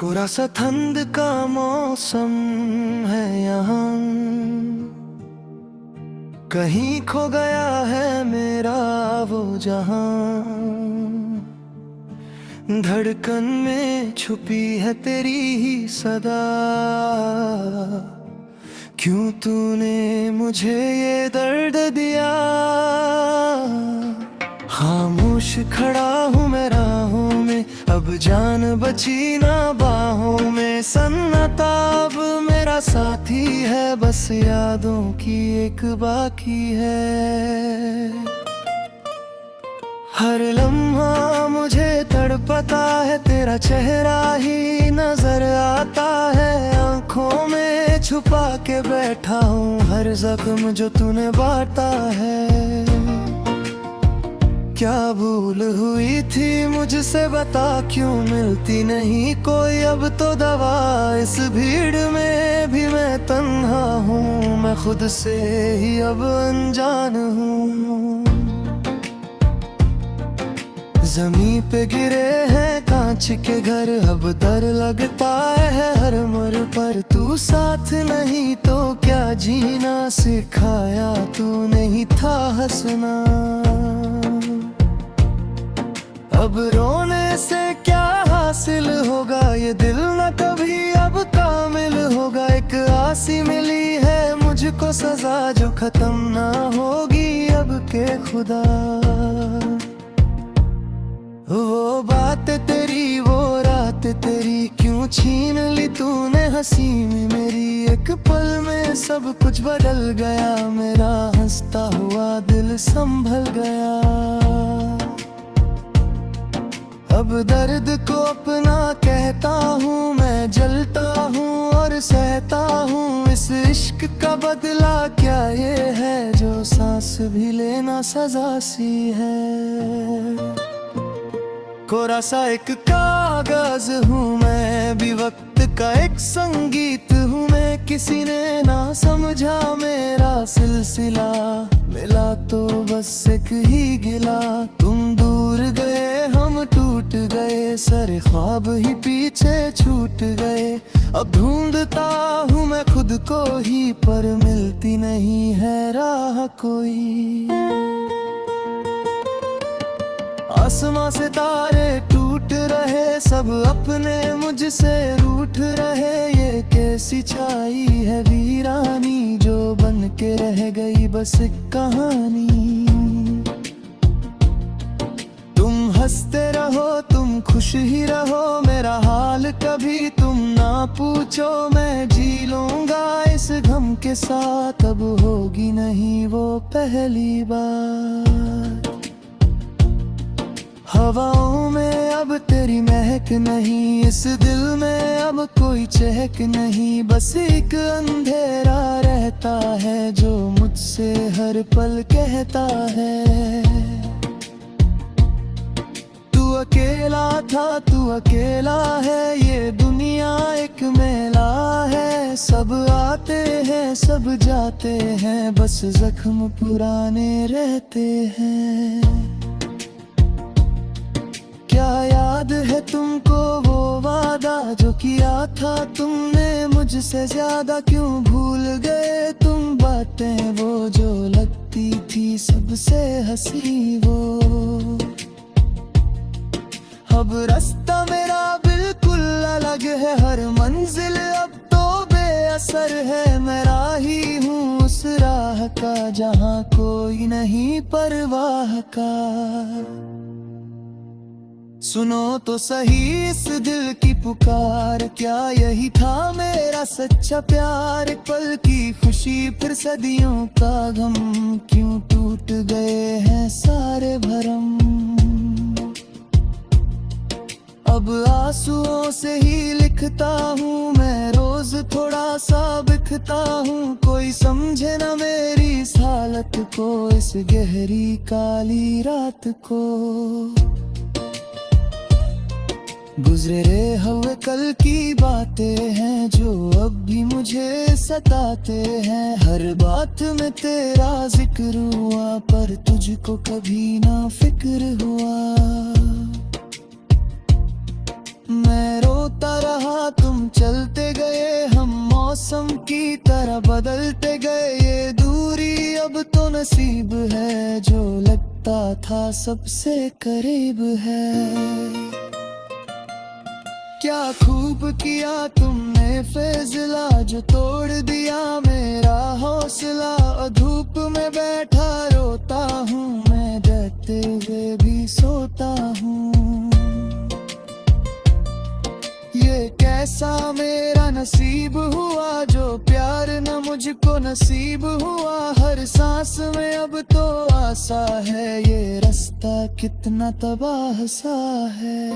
कोरा सा ठंड का मौसम है यहाँ, कहीं खो गया है मेरा वो जहां। धड़कन में छुपी है तेरी ही सदा, क्यों तूने मुझे ये दर्द दिया। खामोश खड़ा हूँ मैं राहों में, अब जान बची ना बाहों में। सन्नाटा अब मेरा साथी है, बस यादों की एक बाकी है। हर लम्हा मुझे तड़पता है, तेरा चेहरा ही नजर आता है। आंखों में छुपा के बैठा हूँ हर जख्म जो तूने बांटा है। क्या भूल हुई थी मुझसे बता, क्यों मिलती नहीं कोई अब तो दवा। इस भीड़ में भी मैं तन्हा हूँ, मैं खुद से ही अब अनजान हूँ। जमीन पे गिरे हैं कांच के घर, अब डर लगता है हर मोड़ पर। तू साथ नहीं तो क्या जीना सिखाया तू नहीं था हंसना। अब रोने से क्या हासिल होगा, ये दिल न कभी अब कामिल होगा। एक आसी मिली है मुझको सजा, जो खत्म ना होगी अब के खुदा। वो बात तेरी वो रात तेरी, क्यों छीन ली तूने हंसी में मेरी। एक पल में सब कुछ बदल गया, मेरा हंसता हुआ दिल संभल गया। अब दर्द को अपना कहता हूँ मैं, जलता हूँ और सहता हूँ। इस इश्क का बदला क्या ये है, जो सांस भी लेना सजा सी है। कोरा सा एक कागज हूँ मैं, भी वक्त का एक संगीत हूँ मैं। किसी ने ना समझा मेरा सिलसिला, मिला तो बस एक ही गिला। तुम दूर गए हम टूट गए, सारे ख्वाब ही पीछे छूट गए। अब ढूंढता हूँ मैं खुद को ही, पर मिलती नहीं है राह कोई। आसमां से तारे टूट रहे, सब अपने मुझसे रूठ रहे। ये कैसी छाई है वीरानी, जो बन के रह गई बस एक कहानी। तुम हंसते रहो तुम खुश ही रहो, मेरा हाल कभी तुम ना पूछो। मैं जी लूंगा इस गम के साथ, अब होगी नहीं वो पहली बार। हवाओं में अब तेरी महक नहीं, इस दिल में अब कोई चहक नहीं। बस एक अंधेरा रहता है, जो मुझसे हर पल कहता है। तू अकेला था तू अकेला है, ये दुनिया एक मेला है। सब आते हैं सब जाते हैं, बस जख्म पुराने रहते हैं। क्या याद है तुमको वो वादा, जो किया था तुमने मुझसे ज्यादा। क्यों भूल गए तुम बातें वो, जो लगती थी सबसे हंसी वो। अब रास्ता मेरा बिल्कुल अलग है, हर मंजिल अब तो बेअसर है। मैं राही हूँ उस राह का, जहाँ कोई नहीं परवाह का। सुनो तो सही इस दिल की पुकार, क्या यही था मेरा सच्चा प्यार। एक पल की खुशी फिर सदियों का गम, क्यों टूट गए हैं सारे भरम। अब आंसुओं से ही लिखता हूँ मैं, रोज थोड़ा सा बिखता हूँ। कोई समझे ना मेरी इस हालत को, इस गहरी काली रात को। गुजरे हुए कल की बातें हैं, जो अब भी मुझे सताते हैं। हर बात में तेरा जिक्र हुआ, पर तुझको कभी ना फिक्र हुआ। मैं रोता रहा, तुम चलते गए, हम मौसम की तरह बदलते गए। ये दूरी अब तो नसीब है, जो लगता था सबसे करीब है। क्या खूब किया तुमने फैसला, जो तोड़ दिया मेरा हौसला। धूप में बैठा रोता हूँ मैं, डरते हुए भी सोता हूँ। ये कैसा मेरा नसीब हुआ, जो प्यार न मुझको नसीब हुआ। हर सांस में अब तो आसा है, ये रास्ता कितना तबाह सा है।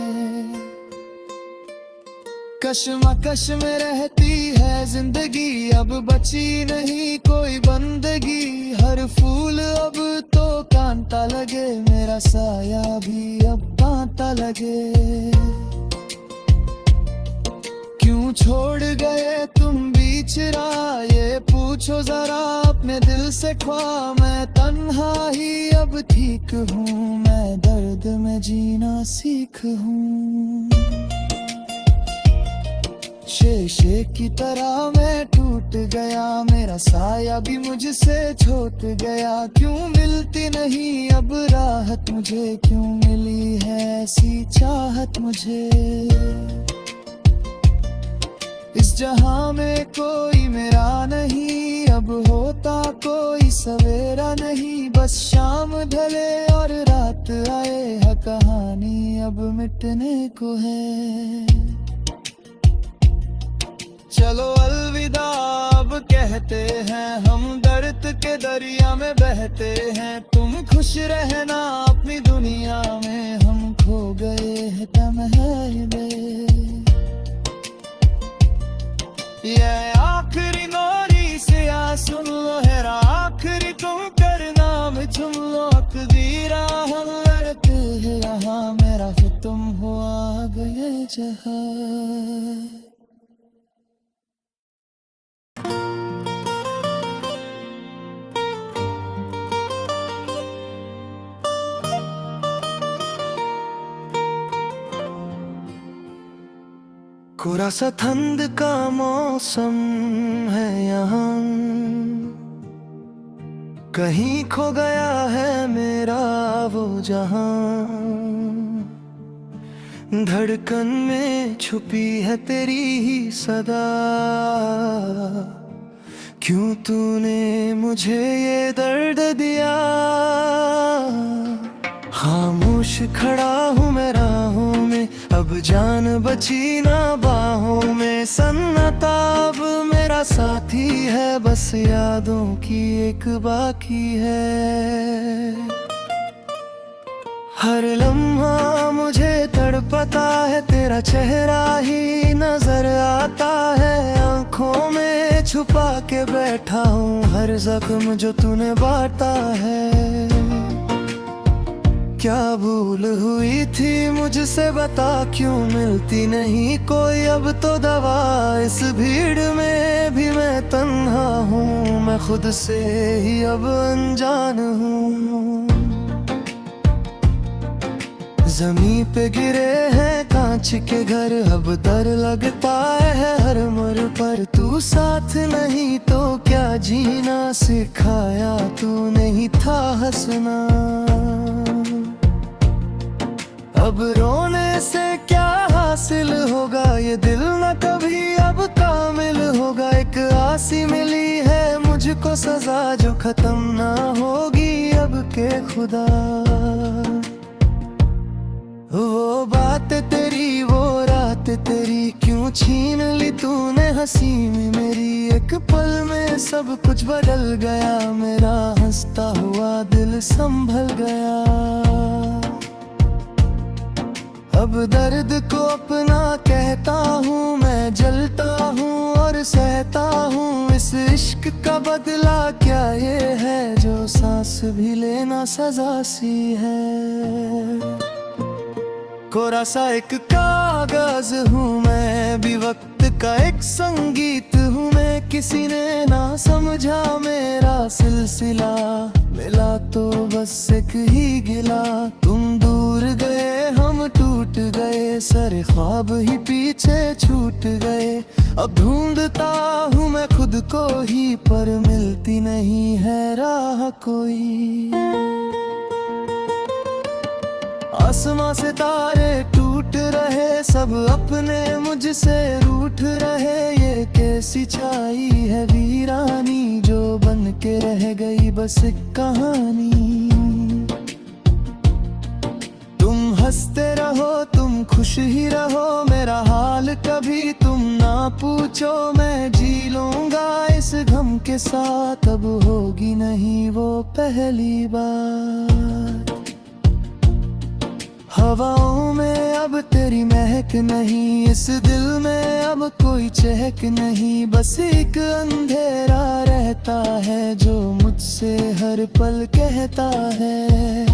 कश्मकश में रहती है जिंदगी, अब बची नहीं कोई बंदगी। हर फूल अब तो कांटा लगे, मेरा साया भी अब कांटा लगे। क्यों छोड़ गए तुम बीच राह, ये पूछो जरा अपने दिल से ख्वाह। मैं तन्हा ही अब ठीक हूँ, मैं दर्द में जीना सीख हूँ। शीशे की तरह मैं टूट गया, मेरा साया भी मुझसे छूट गया। क्यों मिलती नहीं अब राहत मुझे, क्यों मिली है ऐसी चाहत मुझे। इस जहां में कोई मेरा नहीं, अब होता कोई सवेरा नहीं। बस शाम ढले और रात आए, है कहानी अब मिटने को है। चलो अलविदा अब कहते हैं, हम दर्द के दरिया में बहते हैं। तुम खुश रहना अपनी दुनिया में, हम खो गए हैं तन्हाई में। ये आखिरी नौरी से आ सुन लो, है आखिरी तुम करना में चुम लो। तकदीरा हम लड़ते हैं यहाँ, मेरा फिर तुम हुआ गए जहाँ। कोरा सा ठंड का मौसम है यहाँ, कहीं खो गया है मेरा वो जहां। धड़कन में छुपी है तेरी ही सदा, क्यों तूने मुझे ये दर्द दिया। खामोश खड़ा हूँ मैं राहों में, अब जान बची ना बाहों में। सन्नाटा अब मेरा साथी है, बस यादों की एक बाकी है। हर लम्हा मुझे तड़पता है, तेरा चेहरा ही नजर आता है। आंखों में छुपा के बैठा हूँ हर जख्म जो तूने बांटा है। क्या भूल हुई थी मुझसे बता, क्यों मिलती नहीं कोई अब तो दवा। इस भीड़ में भी मैं तन्हा हूँ, मैं खुद से ही अब अनजान हूँ। जमीन पे गिरे हैं कांच के घर, अब डर लगता है हर मोड़ पर। तू साथ नहीं तो क्या जीना सिखाया, तू नहीं था हंसना। अब रोने से क्या हासिल होगा, ये दिल न कभी अब कामिल होगा। एक आसी मिली है मुझको सजा, जो खत्म ना होगी अब के खुदा। वो बात तेरी वो रात तेरी, क्यों छीन ली तूने हंसी में मेरी। एक पल में सब कुछ बदल गया, मेरा हंसता हुआ दिल संभल गया। अब दर्द को अपना कहता हूँ मैं, जलता हूँ और सहता हूँ। इस इश्क का बदला क्या ये है, जो सांस भी लेना सजा सी है। कोरा सा एक कागज हूँ मैं, भी वक्त का एक संगीत हूँ मैं। किसी ने ना समझा मेरा सिलसिला, मिला तो बस एक ही गिला। तुम दूर गए गए हम, टूट गए सारे ख्वाब ही पीछे छूट गए। अब ढूंढता हूँ मैं खुद को ही, पर मिलती नहीं है राह कोई। आसमां से तारे टूट रहे, सब अपने मुझसे रूठ रहे। ये कैसी छाई है वीरानी, जो बन के रह गई बस एक कहानी। तुम हंसते रहो, तुम खुश ही रहो, मेरा हाल कभी तुम ना पूछो। मैं जी लूंगा इस गम के साथ, अब होगी नहीं वो पहली बार। हवाओं में अब तेरी महक नहीं, इस दिल में अब कोई चहक नहीं। बस एक अंधेरा रहता है, जो मुझसे हर पल कहता है,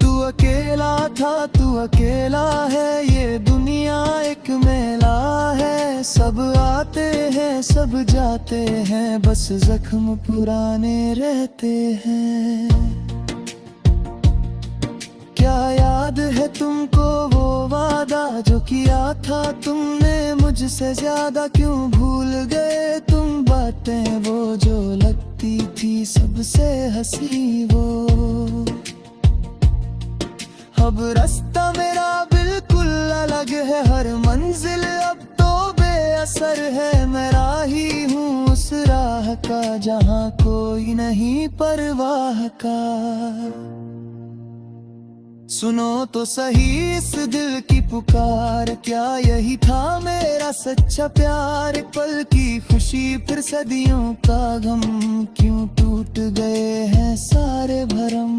तू अकेला था, तू अकेला है। ये दुनिया एक मेला है, सब आते हैं सब जाते हैं, बस जख्म पुराने रहते हैं। क्या याद है तुमको वो वादा जो किया था तुमने मुझसे ज्यादा? क्यों भूल गए तुम बातें वो जो लगती थी सबसे हंसी वो? अब रास्ता मेरा बिल्कुल अलग है, हर मंजिल अब तो बेअसर है। मैं राही हूँ उस राह का, जहाँ कोई नहीं परवाह का। सुनो तो सही इस दिल की पुकार, क्या यही था मेरा सच्चा प्यार? एक पल की खुशी फिर सदियों का गम, क्यों टूट गए हैं सारे भरम?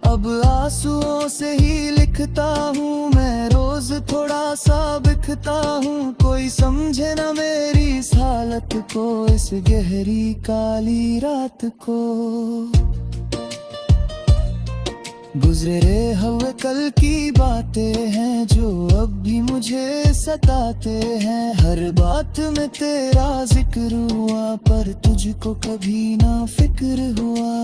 अब आंसुओं से ही लिखता हूँ मैं रोज, थोड़ा सा बिखता हूँ। कोई समझे ना मेरी इस हालत को, इस गहरी काली रात को। गुजरे हुए कल की बातें हैं जो अब भी मुझे सताते हैं। हर बात में तेरा जिक्र हुआ, पर तुझको कभी ना फिक्र हुआ।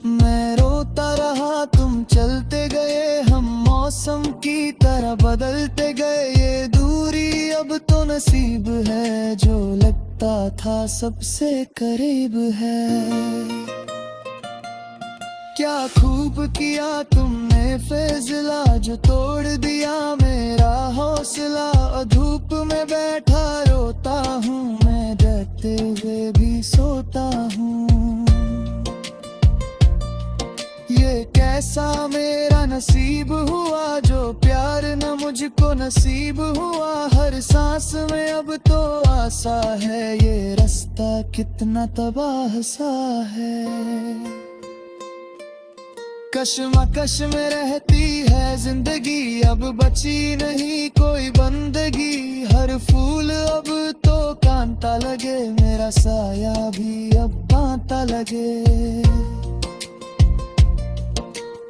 मैं रोता रहा, तुम चलते गए, हम मौसम की तरह बदलते गए। ये दूरी अब तो नसीब है, जो लगता था सबसे करीब है। क्या खूब किया तुमने फैसला, जो तोड़ दिया मेरा हौसला। धूप में बैठा रोता हूँ मैं, डरते हुए भी सोता हूँ। ये कैसा मेरा नसीब हुआ, जो प्यार न मुझको नसीब हुआ। हर सांस में अब तो आसा है, ये रास्ता कितना तबाह सा है। कश्मकश में रहती है जिंदगी, अब बची नहीं कोई बंदगी। हर फूल अब तो कांटा लगे, मेरा साया भी अब बांटा लगे।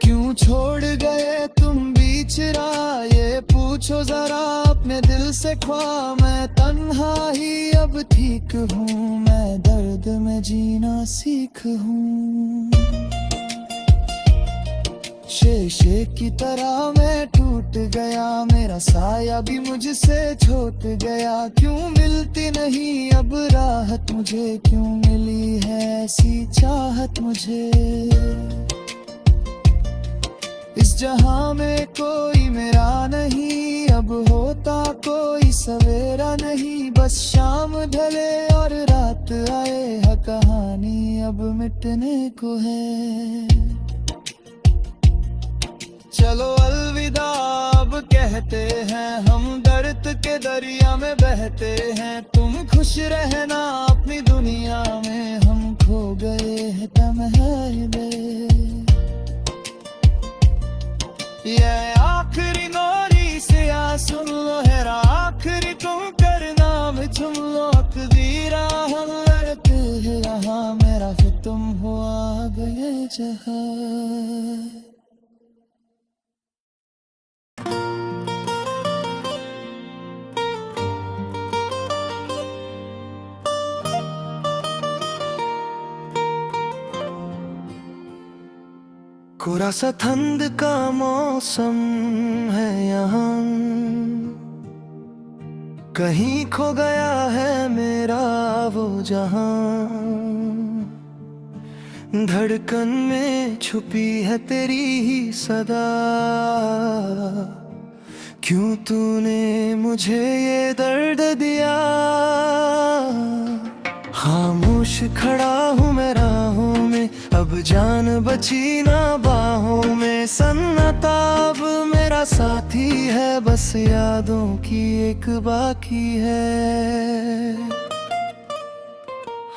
क्यों छोड़ गए तुम बीच राह, ये पूछो जरा अपने दिल से ख्वाह। मैं तन्हा ही अब ठीक हूँ, मैं दर्द में जीना सीख हूँ। शीशे की तरह मैं टूट गया, मेरा साया भी मुझसे छूट गया। क्यों मिलती नहीं अब राहत मुझे, क्यों मिली है ऐसी चाहत मुझे? इस जहां में कोई मेरा नहीं, अब होता कोई सवेरा नहीं। बस शाम ढले और रात आए, है कहानी अब मिटने को है। चलो अलविदा अब कहते हैं, हम दर्द के दरिया में बहते हैं। तुम खुश रहना अपनी दुनिया में, हम खो गए हैं तन्हाई में। ये आखिरी नौरी से आ सुन लो, है आखिरी तुम करना में चुम लो। तकदीरा हम लड़ते हैं यहाँ, मेरा फिर तुम हुआ गए जहाँ। कोरा सा ठंड का मौसम है यहाँ, कहीं खो गया है मेरा वो जहां। धड़कन में छुपी है तेरी ही सदा, क्यों तूने मुझे ये दर्द दिया। खामोश खड़ा हूँ मैं राहों में, अब जान बची ना बाहों में। सन्नाटा अब मेरा साथी है, बस यादों की एक बाकी है।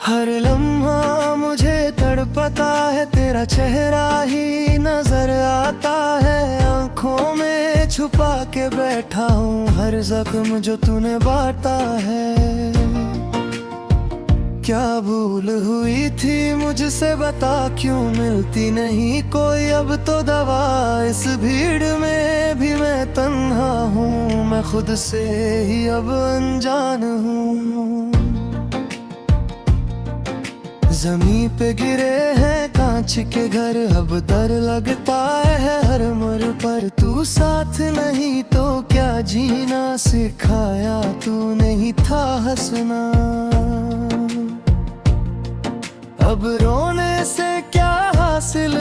हर लम्हा मुझे तड़पता है, तेरा चेहरा ही नजर आता है। आंखों में छुपा के बैठा हूँ हर जख्म जो तूने बांटा है। क्या भूल हुई थी मुझसे बता, क्यों मिलती नहीं कोई अब तो दवा। इस भीड़ में भी मैं तन्हा हूँ, मैं खुद से ही अब अनजान हूँ। जमीन पे गिरे हैं कांच के घर, अब डर लगता है हर मोड़ पर। तू साथ नहीं तो क्या जीना सिखाया तू नहीं था हंसना। अब रोने से क्या हासिल